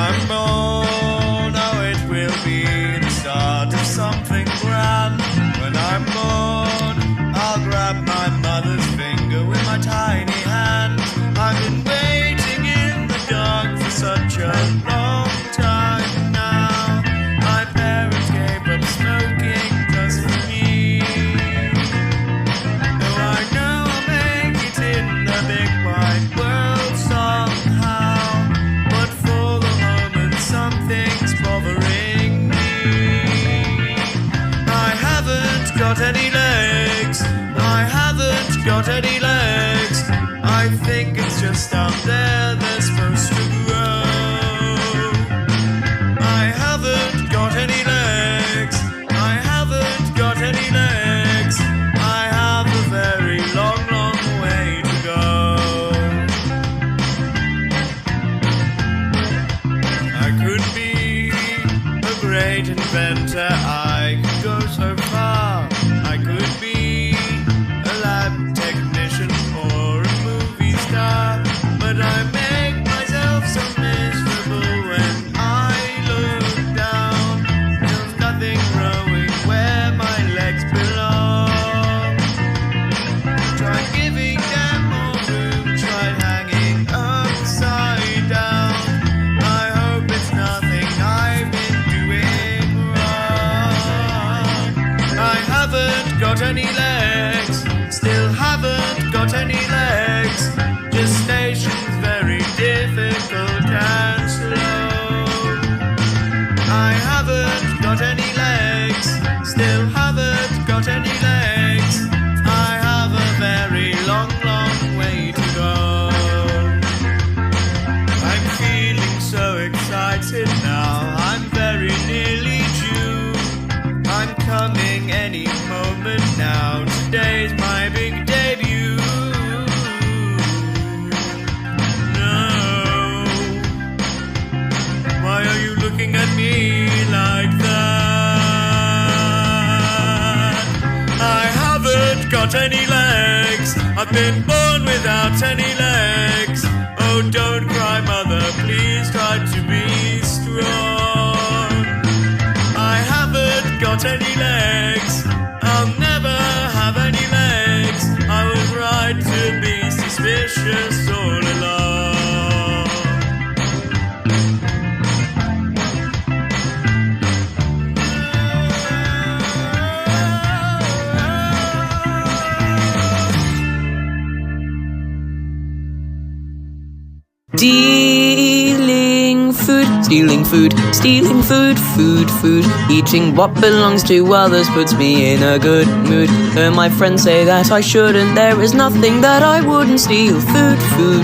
I'm born, oh it will be the start of something grand. When I'm born, I'll grab my mother's finger with my tiny hand. I've been waiting in the dark for such a long time now. My parents gave up smoking just for me. Though I know I'll make it in the big wide world somehow, but for the moment something's bothering me. I haven't got any legs, I haven't got any legs. I think it's just down there they're supposed to grow. I haven't got any legs, I haven't got any legs. I have a very long, long way to go. I could be a great inventor, I could go so far. I could be a lab technician or a movie star, but I make myself so miserable when I look down. There's nothing growing where my legs belong. Tried giving them more room, tried hanging upside down. I hope it's nothing I've been doing wrong. I haven't got any legs, still haven't got any legs. Gestation's very difficult and slow. I haven't got any legs, still haven't got any legs. I have a very long, long way to go. I'm feeling so excited now, I'm very nearly due. I'm coming any moment now, today's my big debut. No, why are you looking at me like that? I haven't got any legs, I've been born without any legs. Oh, don't cry, mother, please try to be strong. I haven't got any legs, I'll never have any legs. I was right to be suspicious all along. Stealing food, stealing food, food. Eating what belongs to others puts me in a good mood. Though my friends say that I shouldn't, there is nothing that I wouldn't steal. Food.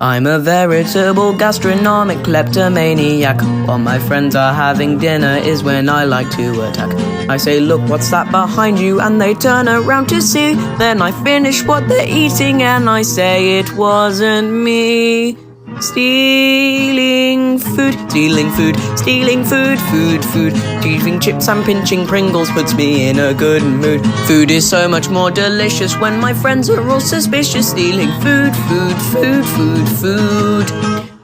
I'm a veritable gastronomic kleptomaniac. While my friends are having dinner is when I like to attack. I say, look, what's that behind you? And they turn around to see. Then I finish what they're eating and I say it wasn't me. Stealing food, food. Eating chips and pinching Pringles puts me in a good mood. Food is so much more delicious when my friends are all suspicious. Stealing food.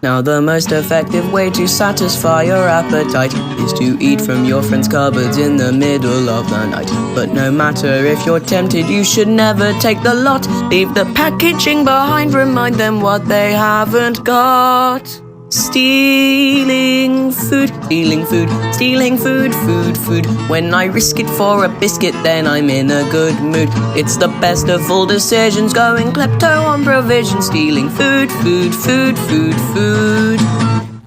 Now the most effective way to satisfy your appetite is to eat from your friend's cupboards in the middle of the night. But no matter if you're tempted, you should never take the lot. Leave the packaging behind, remind them what they haven't got. Stealing food. When I risk it for a biscuit, then I'm in a good mood. It's the best of all decisions, going klepto on provision. Stealing food.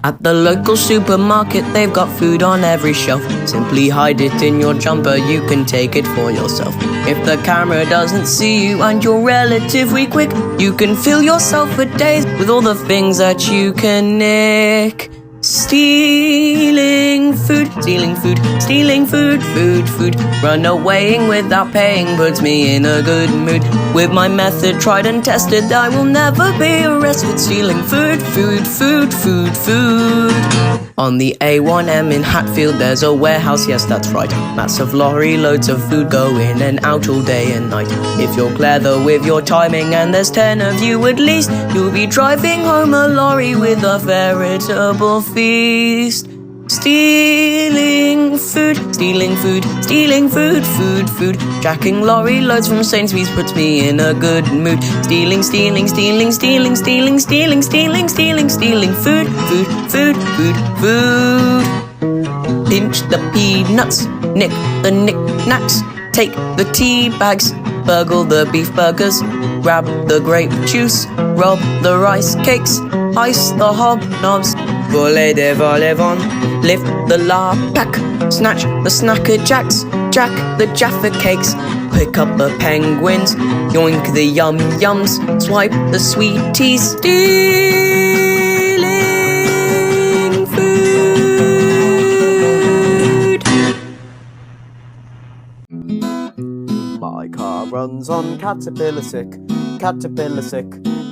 At the local supermarket, they've got food on every shelf. Simply hide it in your jumper, you can take it for yourself. If the camera doesn't see you and you're relatively quick, you can fill yourself for days with all the things that you can nick. Stealing food. Runawaying without paying puts me in a good mood. With my method tried and tested, I will never be arrested. Stealing food. On the A1M in Hatfield there's a warehouse, yes that's right. Massive lorry, loads of food go in and out all day and night. If you're clever with your timing and there's 10 of you at least, you'll be driving home a lorry with a veritable feast. Stealing food, stealing food, stealing food, food, food. Jacking lorry loads from Sainsbury's puts me in a good mood. Stealing, stealing, stealing, stealing, stealing, stealing, stealing, stealing, stealing food, food, food, food, food. Pinch the peanuts, nick the knick-knacks, take the tea bags, burgle the beef burgers, grab the grape juice, rob the rice cakes, ice the hobnobs, volley de vol-au-vent, lift the la pack, snatch the snacker jacks, jack the Jaffa cakes, pick up the penguins, yoink the yum yums, swipe the sweeties, stealing food. My car runs on caterpillar sick, caterpillar sick,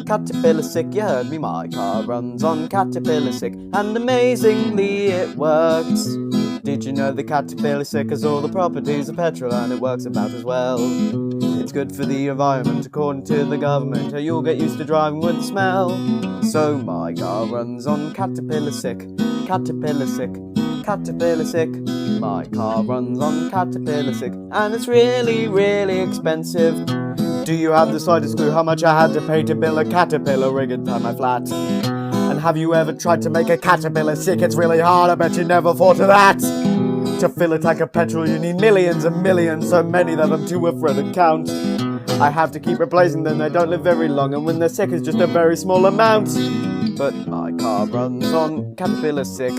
caterpillar sick, you heard me. My car runs on caterpillar sick, and amazingly it works. Did you know the caterpillar sick has all the properties of petrol, and it works about as well? It's good for the environment according to the government, or you'll get used to driving with the smell. So my car runs on caterpillar sick, caterpillar sick, caterpillar sick. My car runs on caterpillar sick, and it's really, really expensive. Do you have the slightest clue how much I had to pay to build a caterpillar rig inside my flat? And have you ever tried to make a caterpillar sick? It's really hard, I bet you never thought of that. To fill a tank of petrol you need millions and millions, so many that I'm too afraid to count. I have to keep replacing them, they don't live very long, and when they're sick it's just a very small amount. But my car runs on caterpillar sick,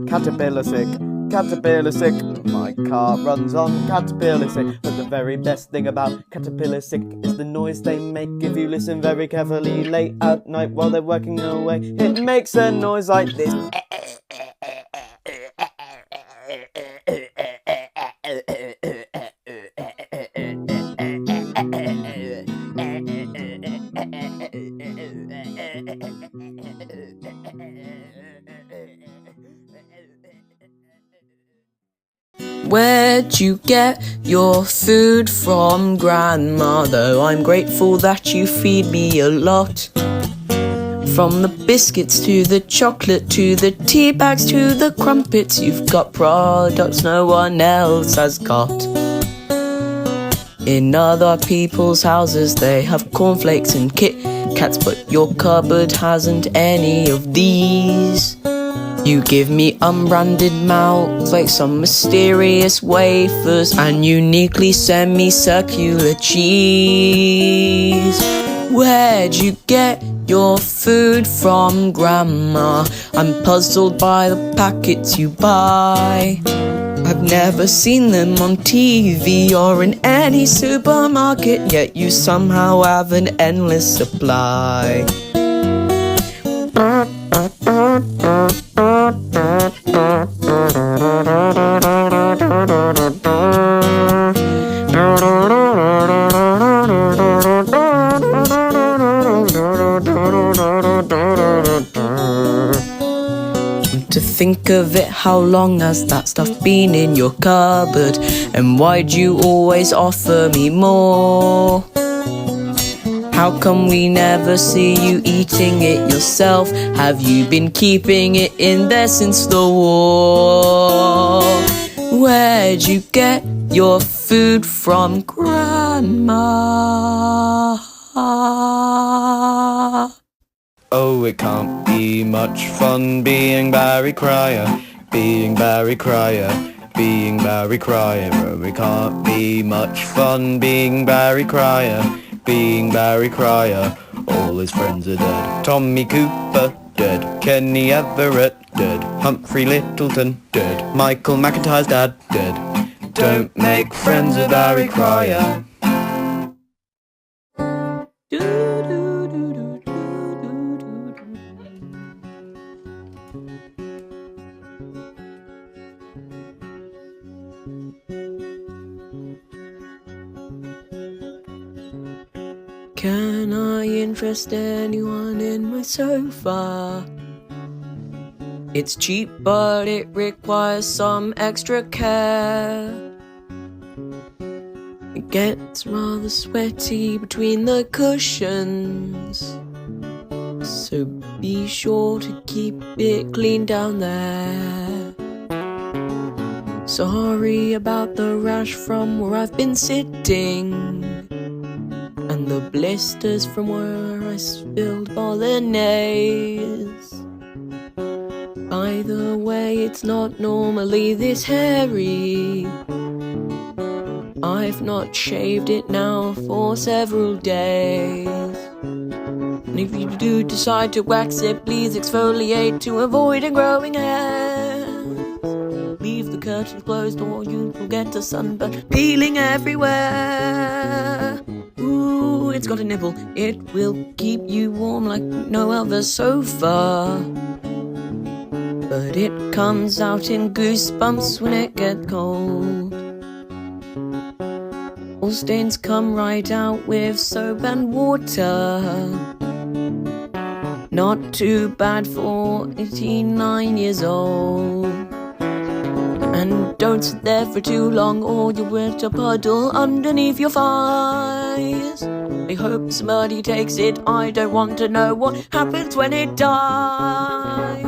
caterpillar sick, caterpillar sick. My car runs on caterpillar sick. But the very best thing about caterpillar sick is the noise they make if you listen very carefully late at night while they're working away. It makes a noise like this. Where'd you get your food from, Grandma? Though I'm grateful that you feed me a lot. From the biscuits to the chocolate to the tea bags to the crumpets, you've got products no one else has got. In other people's houses they have cornflakes and Kit Kats, but your cupboard hasn't any of these. You give me unbranded malt like some mysterious wafers and uniquely semicircular cheese. Where'd you get your food from, Grandma? I'm puzzled by the packets you buy. I've never seen them on TV or in any supermarket, yet you somehow have an endless supply. To think of it, how long has that stuff been in your cupboard? And why'd you always offer me more? How come we never see you eating it yourself? Have you been keeping it in there since the war? Where'd you get your food from, Grandma? Oh, it can't be much fun being Barry Cryer, being Barry Cryer, being Barry Cryer. Oh, it can't be much fun being Barry Cryer, being Barry Cryer. All his friends are dead. Tommy Cooper, dead. Kenny Everett, dead. Humphrey Littleton, dead. Michael McIntyre's dad, dead. Don't make friends with Barry Cryer. Can I interest anyone in my sofa? It's cheap, but it requires some extra care. It gets rather sweaty between the cushions, so be sure to keep it clean down there. Sorry about the rash from where I've been sitting, and the blisters from where I spilled bolognese. By the way, it's not normally this hairy. I've not shaved it now for several days. And if you do decide to wax it, please exfoliate to avoid a growing hair. Leave the curtains closed or you will get a sunburn peeling everywhere. Ooh, it's got a nipple. It will keep you warm like no other sofa. But it comes out in goosebumps when it gets cold. All stains come right out with soap and water. Not too bad for 89 years old. And don't sit there for too long or you'll get a puddle underneath your thighs. I hope somebody takes it. I don't want to know what happens when it dies.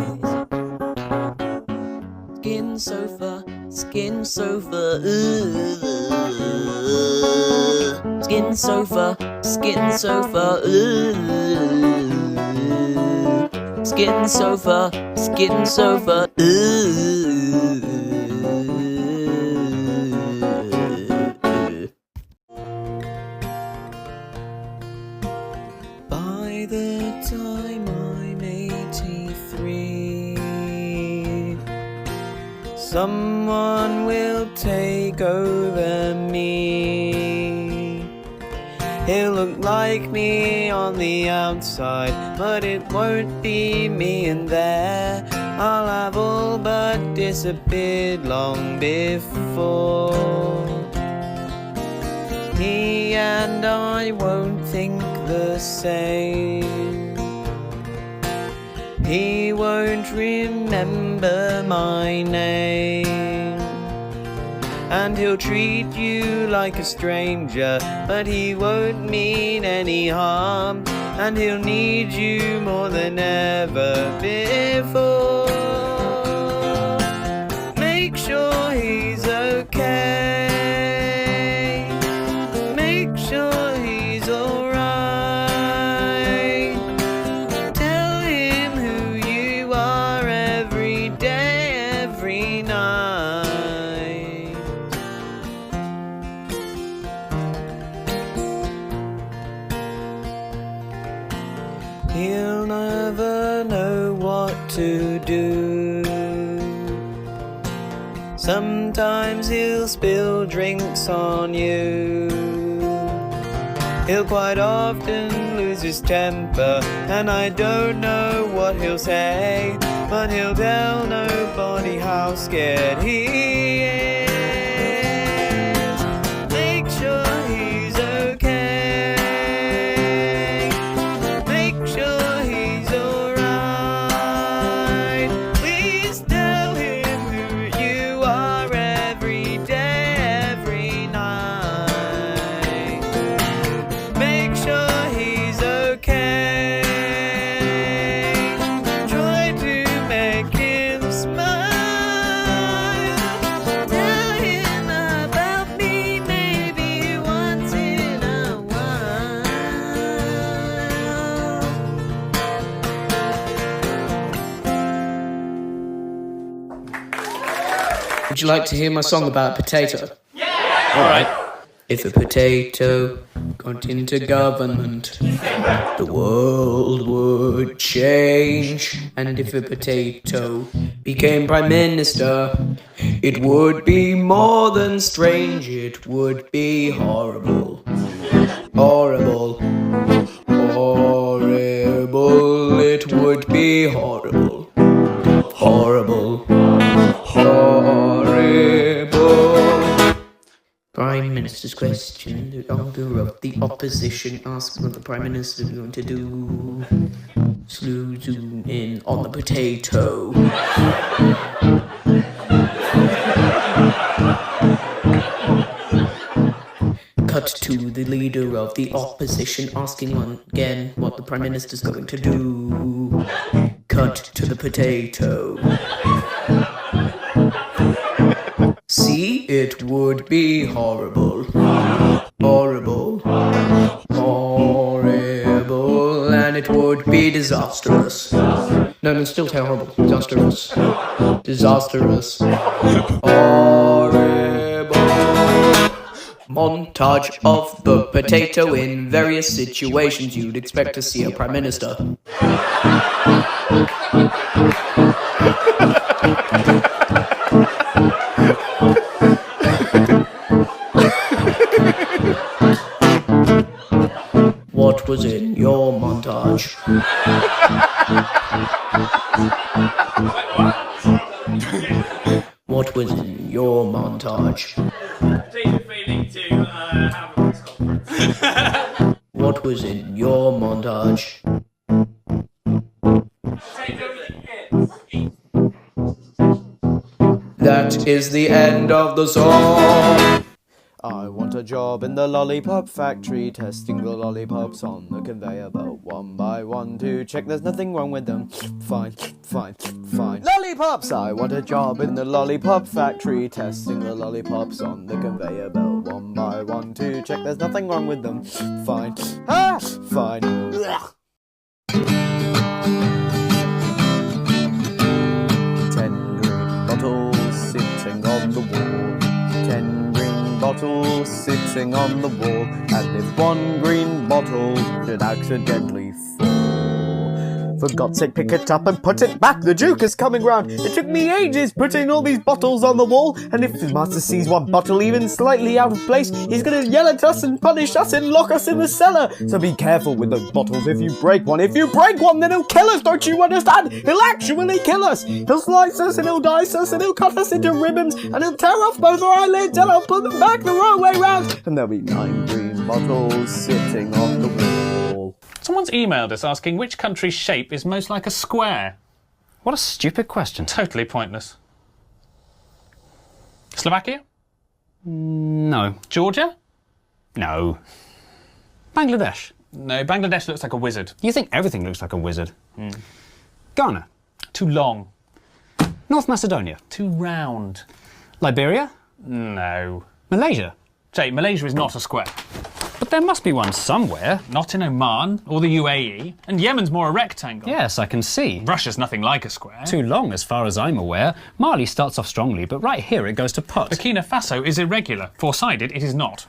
Skin sofa, skin sofa, skin sofa, skin sofa, skin sofa, skin sofa, By the time I'm 83, someone will take over me. He'll look like me on the outside, but it won't be me in there. I'll have all but disappeared long before. He and I won't think the same. He won't remember my name. And he'll treat you like a stranger, but he won't mean any harm. And he'll need you more than ever before. Make sure he's okay. Make sure he's alright. Tell him who you are every day, every night. He'll never know what to do. Sometimes he'll spill drinks on you. He'll quite often lose his temper, and I don't know what he'll say, but he'll tell nobody how scared he is. Make sure he's okay. Make sure he's alright. Please tell him who you are every day, every night. Make sure he's okay. Try to make him smile. Tell him about me maybe once in a while. Would you like to hear my song about a potato? Yeah! Alright. If a potato got into government, the world would change. And if a potato became prime minister, it would be more than strange. It would be horrible. Horrible. Horrible. It would be horrible. Horrible. Horrible. Prime Minister's question. The leader of the opposition asks what the Prime Minister is going to do. Zoom in on the potato. Cut to the leader of the opposition asking again what the Prime Minister's going to do. Cut to the potato. See, it would be horrible. Horrible. Horrible. And it would be disastrous. No, still terrible. Disastrous. Disastrous. Horrible. Montage of the potato in various situations you'd expect to see a Prime Minister. What was in your montage? What was in your montage? What was in your montage? That is the end of the song. I want a job in the Lollipop Factory, testing the lollipops on the conveyor belt one by one to check there's nothing wrong with them. Fine. Lollipops! I want a job in the Lollipop Factory, testing the lollipops on the conveyor belt one by one to check there's nothing wrong with them. Fine. Fine. Ugh. 10 green bottles sitting on the wall. 10 green bottles sitting on the wall, and if one green bottle should accidentally fall, for God's sake pick it up and put it back, the Duke is coming round. It took me ages putting all these bottles on the wall, and if the master sees one bottle even slightly out of place, he's gonna yell at us and punish us and lock us in the cellar. So be careful with those bottles. If you break one, then he'll kill us, don't you understand? He'll actually kill us. He'll slice us and he'll dice us and he'll cut us into ribbons and he'll tear off both our eyelids and I'll put them back the wrong way round, and there'll be 9 green bottles sitting on the wall. Someone's emailed us asking which country's shape is most like a square. What a stupid question. Totally pointless. Slovakia? No. Georgia? No. Bangladesh? No, Bangladesh looks like a wizard. You think everything looks like a wizard. Ghana? Too long. North Macedonia? Too round. Liberia? No. Malaysia? Jay, Malaysia is not a square. But there must be one somewhere. Not in Oman or the UAE. And Yemen's more a rectangle. Yes, I can see. Russia's nothing like a square. Too long, as far as I'm aware. Mali starts off strongly, but right here it goes to pot. Burkina Faso is irregular. Four-sided, it is not.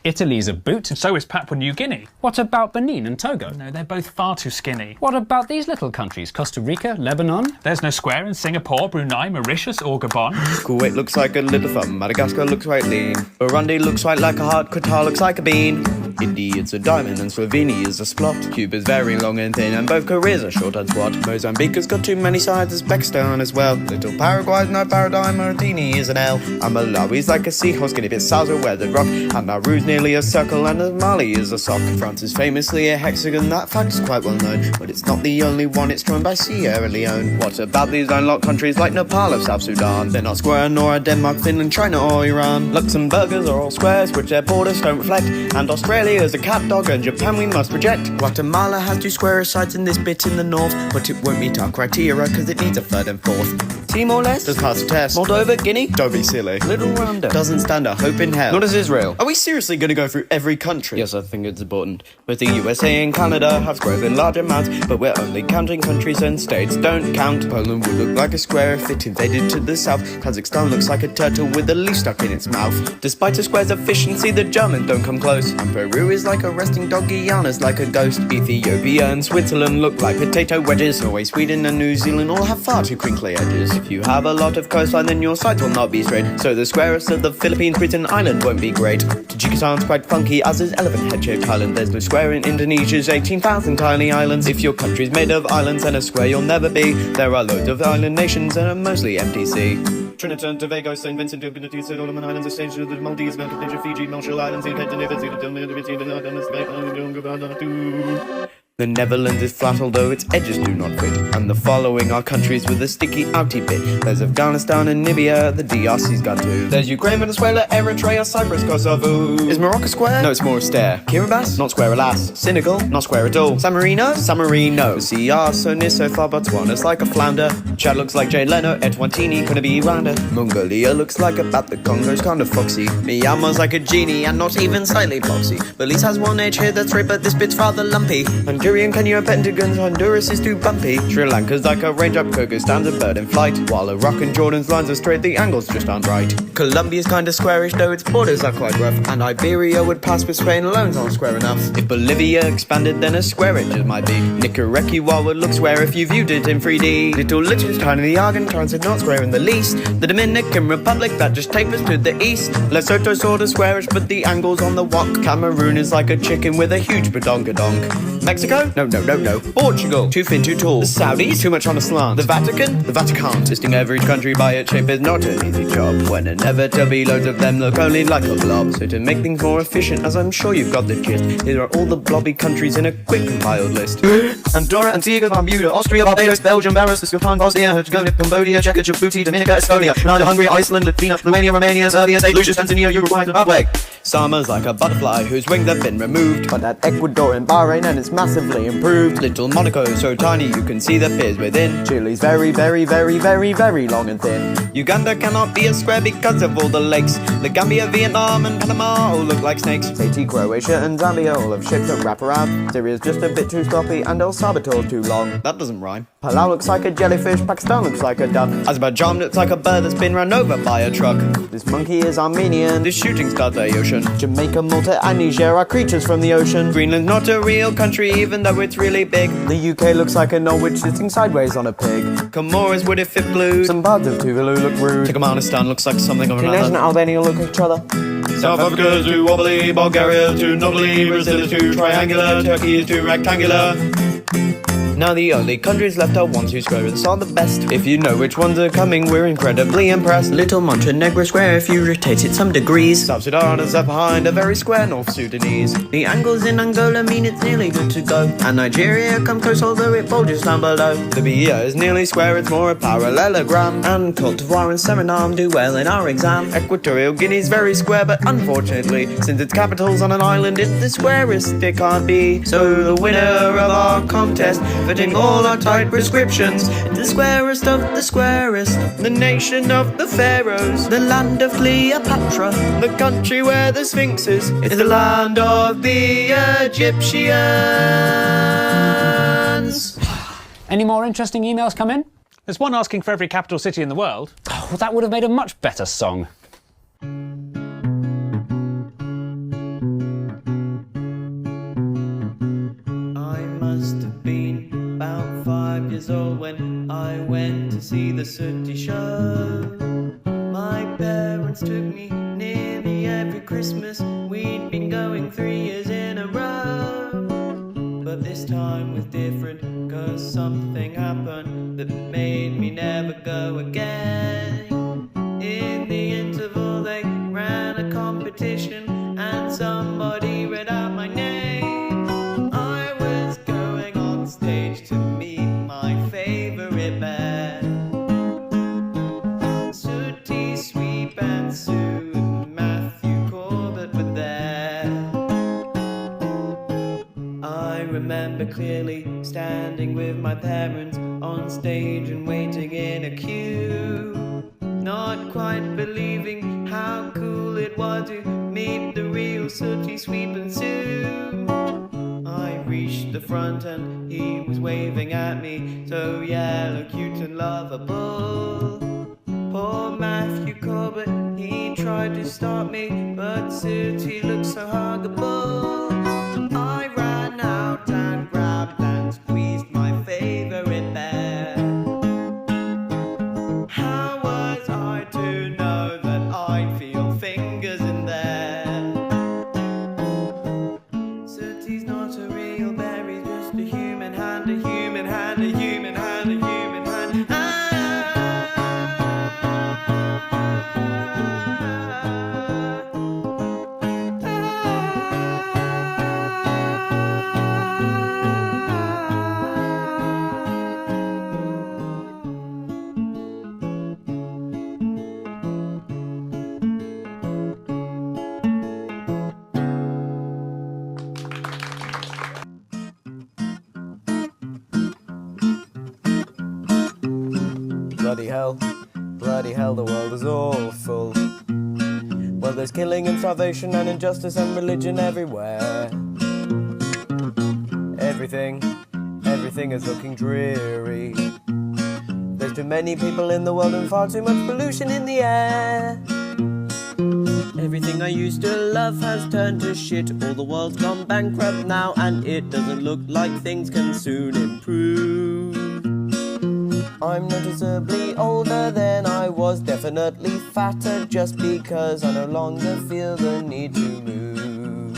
Italy's a boot. And so is Papua New Guinea. What about Benin and Togo? No, they're both far too skinny. What about these little countries? Costa Rica, Lebanon? There's no square in Singapore, Brunei, Mauritius or Gabon. Kuwait looks like a little thumb, Madagascar looks quite lean, Burundi looks like a heart, Qatar looks like a bean, India's a diamond and Slovenia is a splot, Cuba's very long and thin and both Koreas are short and squat, Mozambique has got too many sides, Uzbekistan as well, little Paraguay's no paradigm, Mauritania is an L, and Malawi's like a seahorse, Guinea Bissau's a weathered rock, and Nauru's nearly a circle and Mali is a sock, France is famously a hexagon, that fact is quite well known, but it's not the only one, it's joined by Sierra Leone. What about these landlocked countries like Nepal or South Sudan? They're not square nor are Denmark, Finland, China or Iran. Luxembourgers are all squares which their borders don't reflect, and Australia is a cat dog and Japan we must reject. Guatemala has 2 square sides in this bit in the north, but it won't meet our criteria cause it needs a 3rd and 4th. Timor-Leste does pass the test. Moldova, Guinea, don't be silly. Little Rwanda doesn't stand a hope in hell. Nor does Israel. Are we seriously going to go through every country? Yes, I think it's important. Both the USA and Canada have squares in large amounts, but we're only counting countries and states don't count. Poland would look like a square if it invaded to the south. Kazakhstan looks like a turtle with a leaf stuck in its mouth. Despite a square's efficiency, the Germans don't come close. And Peru is like a resting dog, Guyana's like a ghost. Ethiopia and Switzerland look like potato wedges. Norway, Sweden and New Zealand all have far too crinkly edges. If you have a lot of coastline, then your sides will not be straight. So the squarest of the Philippines, Britain Island won't be great. Tajikistan's quite funky, as is Elephant Head-shaped Island. There's no square in Indonesia's 18,000 tiny islands. If your country's made of islands, then a square you'll never be. There are loads of island nations and a mostly empty sea. Trinidad and Tobago, St. Vincent, Solomon Islands, Australia, the Maldives, Fiji, Marshall Islands, The Netherlands is flat, although its edges do not fit. And the following are countries with a sticky outy bit. There's Afghanistan and Namibia, the DRC's got too. There's Ukraine, Venezuela, Eritrea, Cyprus, Kosovo. Is Morocco square? No, it's more austere. Kiribati? Not square, alas. Senegal? Not square at all. San Marino? San Marino. The sea are so near, so far, Botswana's like a flounder. Chad looks like Jay Leno, Etwantini, gonna be Rwanda. Mongolia looks like a bat, the Congo's kind of foxy. Myanmar's like a genie, and not even slightly foxy. Belize has one edge here that's right, but this bit's rather lumpy. Nigerian, Kenya, Pentagons, Honduras is too bumpy. Sri Lanka's like a raindrop, Kyrgyzstan's a bird in flight. While Iraq and Jordan's lines are straight, the angles just aren't right. Colombia's kinda squarish, though its borders are quite rough. And Iberia would pass, but Spain alone's not square enough. If Bolivia expanded, then a square edge it might be. Nicaragua would look square if you viewed it in 3D. Little Liechtenstein and the Argentines are not square in the least. The Dominican Republic, that just tapers to the east. Lesotho's sorta squarish, but the angle's on the wok. Cameroon is like a chicken with a huge badonkadonk. Mexico? No. Portugal, too thin, too tall. The Saudis, too much on a slant. The Vatican? The Vatican. Listing every country by its shape is not an easy job, when inevitably loads of them look only like a blob. So to make things more efficient, as I'm sure you've got the gist, here are all the blobby countries in a quick compiled list. Andorra, Antigua, Bermuda, Austria, Barbados, Belgium, Belarus, Bosnia, Bosnia, Herzegovina, Cambodia, Czech, Djibouti, Dominica, Estonia, Canada, Hungary, Iceland, Lithuania, Romania, Serbia, St. Lucia, Tanzania, Uruguay, Zimbabwe. Sama's like a butterfly whose wings have been removed, but at Ecuador and Bahrain, and it's massively improved. Little Monaco, so tiny you can see the piers within. Chile's very, very, very, very, very long and thin. Uganda cannot be a square because of all the lakes. The Gambia, Vietnam, and Panama all look like snakes. Haiti, Croatia, and Zambia all have ships that wrap around. Syria's just a bit too sloppy, and El Salvador's too long. That doesn't rhyme. Palau looks like a jellyfish, Pakistan looks like a duck. Azerbaijan looks like a bird that's been run over by a truck. This monkey is Armenian. This shooting star's Laotian. Jamaica, Malta, and Niger are creatures from the ocean. Greenland's not a real country, even though it's really big. The UK looks like a Norwich sitting sideways on a pig. Comoros would if it blew. Some parts of Tuvalu look rude. Turkmenistan looks like something of another. Tunisia and Albania look at each other. South Africa's too wobbly, Bulgaria too knobbly, Brazil is too triangular, Turkey is too rectangular. Now the only countries left are ones whose squares are the best. If you know which ones are coming, we're incredibly impressed. Little Montenegro square if you rotate it some degrees. South Sudan is up behind a very square North Sudanese. The angles in Angola mean it's nearly good to go. And Nigeria comes close, although it bulges down below. Libya is nearly square, it's more a parallelogram. And Cote d'Ivoire and Suriname do well in our exam. Equatorial Guinea's very square, but unfortunately, since its capital's on an island, it's the squarest it can't be. So the winner of our contest, fitting all our tight prescriptions, the squarest of the squarest, the nation of the pharaohs, the land of Cleopatra, the country where the Sphinx is, it's the land of the Egyptians. Any more interesting emails come in? There's one asking for every capital city in the world. Oh, well, that would have made a much better song. About 5 years old when I went to see the Sooty show. My parents took me nearly every Christmas. We'd been going 3 years in a row. But this time was different, cause something happened that made me never go again. In the interval they ran a competition and somebody read out my name. I was going on stage to meet my favorite band. Sooty, Sweep and Sue and Matthew Corbett were there. I remember clearly standing with my parents on stage and waiting in a queue, not quite believing how cool it was to meet the real Sooty, Sweep and Sue. I reached the front and he was waving at me, so yellow, cute and lovable. Poor Matthew Corbett, he tried to stop me, but Sooty looked so huggable. I ran out and grabbed and squeezed my favorite bear. How was I to know that I'd feel fingers in there? Sooty's not a real bear, he's just a human hand, a human hand, a human hand, a human hand. Bloody hell, the world is awful. Well, there's killing and starvation and injustice and religion everywhere. Everything is looking dreary. There's too many people in the world and far too much pollution in the air. Everything I used to love has turned to shit. All the world's gone bankrupt now, and it doesn't look like things can soon improve. I'm noticeably older than I was, definitely fatter, just because I no longer feel the need to move.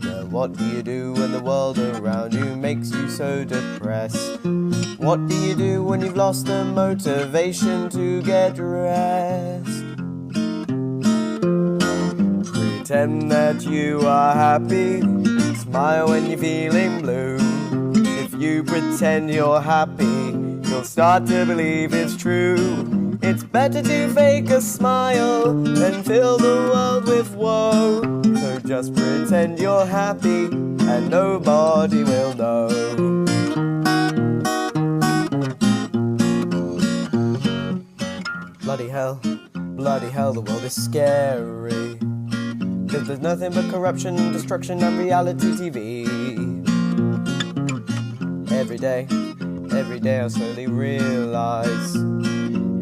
Well, what do you do when the world around you makes you so depressed? What do you do when you've lost the motivation to get rest? Pretend that you are happy, smile when you're feeling blue. If you pretend you're happy, you'll start to believe it's true. It's better to fake a smile than fill the world with woe. So just pretend you're happy and nobody will know. Bloody hell, the world is scary. 'Cause there's nothing but corruption, destruction and reality TV. Every day I slowly realize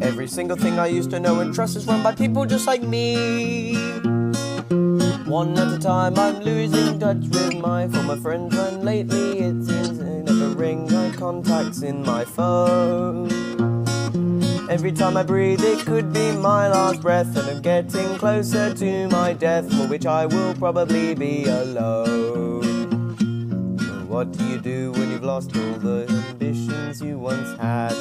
every single thing I used to know and trust is run by people just like me. One at a time I'm losing touch with my former friends, and lately it seems they never ring eye contacts in my phone. Every time I breathe it could be my last breath, and I'm getting closer to my death, for which I will probably be alone. What do you do when you've lost all the ambitions you once had?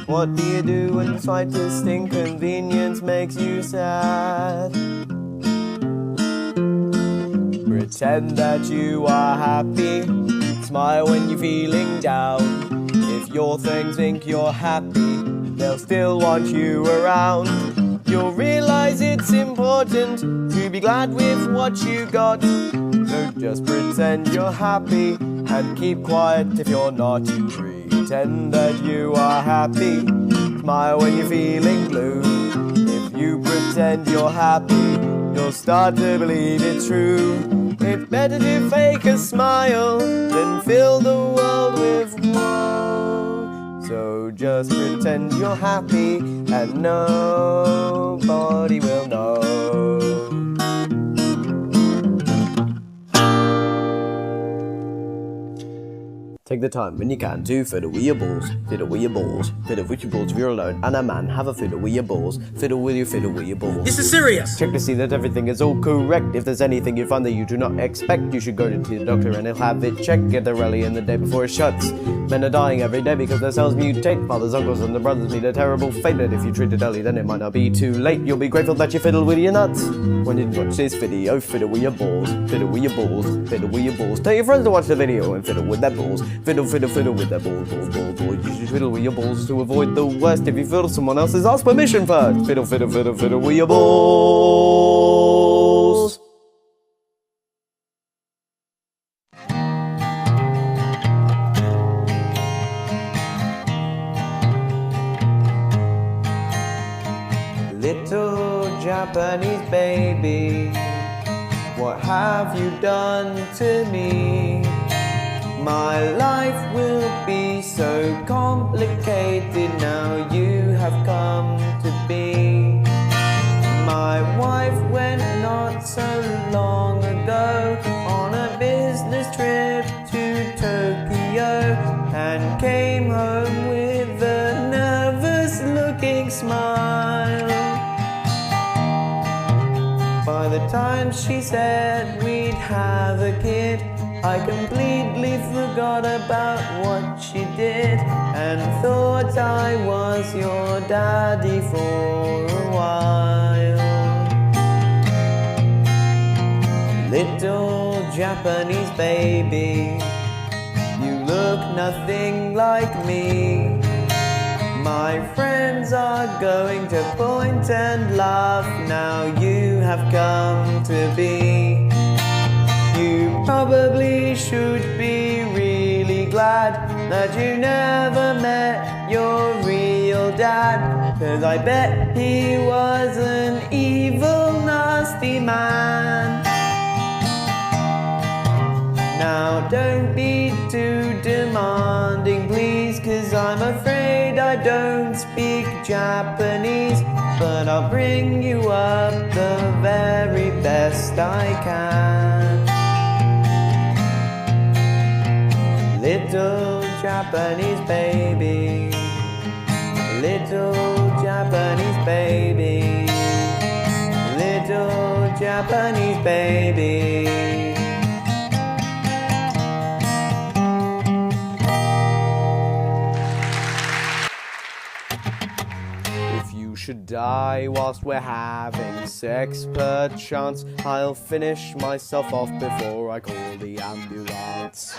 What do you do when the slightest inconvenience makes you sad? Pretend that you are happy, smile when you're feeling down. If your things think you're happy, they'll still want you around. You'll realize it's important to be glad with what you got. So just pretend you're happy and keep quiet if you're not. Pretend that you are happy, smile when you're feeling blue. If you pretend you're happy, you'll start to believe it's true. It's better to fake a smile than fill the world with woe. So just pretend you're happy and nobody will know. Take the time when you can to fiddle with your balls, fiddle with your balls, fiddle with your balls if you're alone, and a man have a fiddle with your balls, fiddle with your balls. This is serious! Check to see that everything is all correct. If there's anything you find that you do not expect, you should go to the doctor and he'll have it checked. Get there early in the day before it shuts. Men are dying every day because their cells mutate. Fathers, uncles and the brothers meet a terrible fate, but if you treat it early then it might not be too late. You'll be grateful that you fiddle with your nuts. When you watch this video, fiddle with your balls, fiddle with your balls, fiddle with your balls. Tell your friends to watch the video and fiddle with their balls. Fiddle with their balls. You should fiddle with your balls to avoid the worst. If you fiddle someone else's, ask permission first. Fiddle with your balls. Little Japanese baby, what have you done to me? My life will be so complicated now you have come to be. My wife went not so long ago on a business trip to Tokyo and came home with a nervous looking smile. By the time she said we'd have a kid, I completely forgot about what she did and thought I was your daddy for a while. Little Japanese baby, you look nothing like me. My friends are going to point and laugh now you have come to be. You probably should be really glad that you never met your real dad, 'cause I bet he was an evil, nasty man. Now don't be too demanding, please, 'cause I'm afraid I don't speak Japanese, but I'll bring you up the very best I can. Little Japanese baby, little Japanese baby, little Japanese baby. If you should die whilst we're having sex, perchance I'll finish myself off before I call the ambulance.